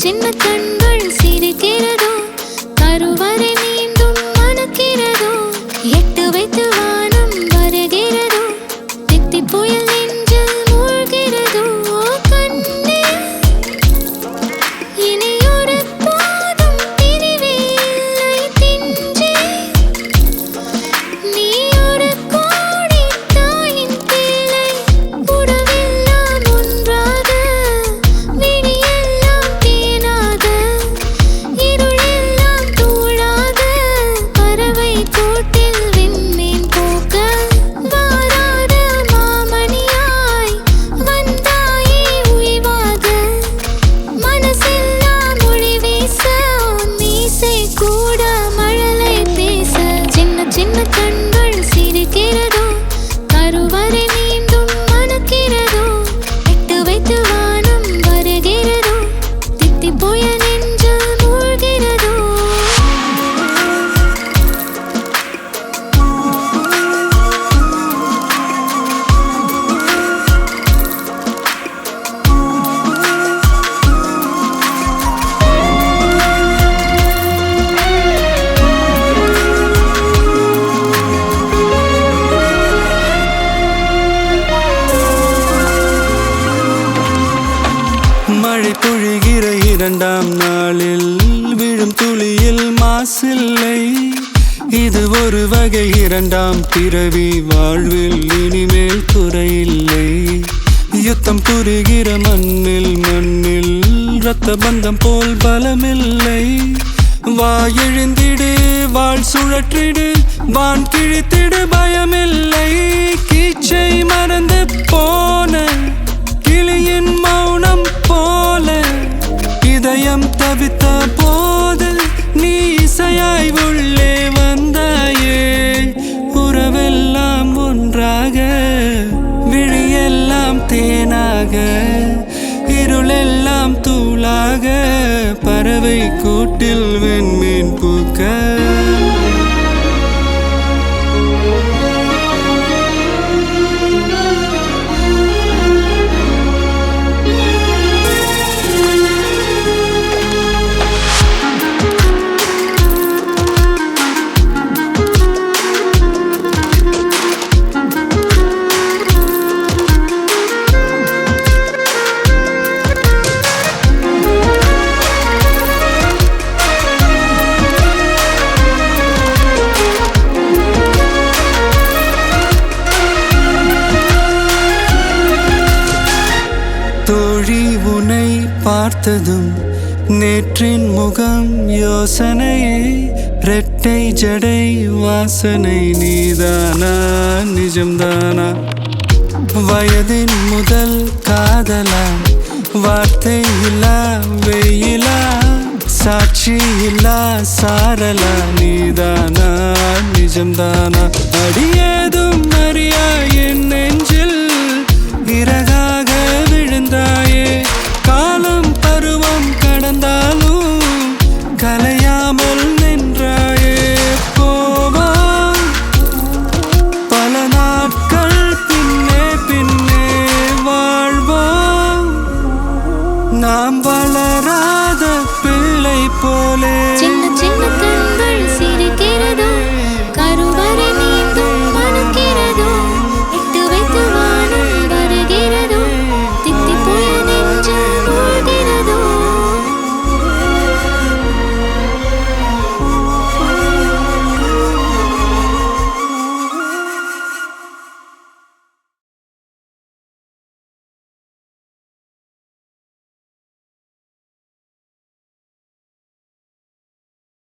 சின்ன கண்கள் சிரிக்கிறதோ கருவறை மீண்டும் மணக்கிறதோ எட்டு வைத்து வானம் வருகிறதோ தித்தி புயல் நெஞ்சில் மூழ்கிறதோ கண்ணே இனியொரு போதும் பிரிவே இல்லை தின்றே நீ ஒரு கோடி தாயின் பிள்ளை உறவெல்லாம் ஒன்றாக விழியெல்லாம் தேனாக இருளெல்லாம் தூளாக பறவை கூட்டில் விண்மீன் போக்க வாராத மாமணியாய் வந்தாயே உய்வாக மனசெல்லாம் மொழி வீச மீசை கூட மழலை பேச சின்ன சின்ன கண்கள் சிரிக்கிறதோ கருவறை மீண்டும் மணக்கிறதோ எட்டு வைத்து வானம் வருகிறதோ தித்தி புயல் நெஞ்சில் மூழ்கிறதோ மழை பொழிகிற இரண்டாம் நாளில் விழும் துளியில் மாசில்லை இது ஒரு வகை இரண்டாம் பிறவி வாழ்வில் இனிமேல் குறையில்லை யுத்தம் புரிகிற மண்ணில் இரத்த பந்தம் போல் பலமில்லை வா எழுந்திடு வாழ் சுழற்றிடு வான் கிழித்திடு பயமில்லை கீச்சை மறந்து போன கிளியின் மௌனம் போல இதயம் தவித்த போது நீ இசையாய் உள்ளே வந்தாயே உறவெல்லாம் ஒன்றாக விழியெல்லாம் தேனாக இருளெல்லாம் தூளாக பறவை கூட்டில் வெண்மீன் பூக்க தோழி உனை பார்த்ததும் நேற்றின் முகம் யோசனையே ரெட்டை ஜடை வாசனை நீதானா நிஜம்தானா வயதின் முதல் காதலா வார்த்தை இல்லா வெயிலா சாட்சி இல்லா சாரலா நீதானா நிஜம்தானா அடியேதும் அறியா என் நெஞ்சு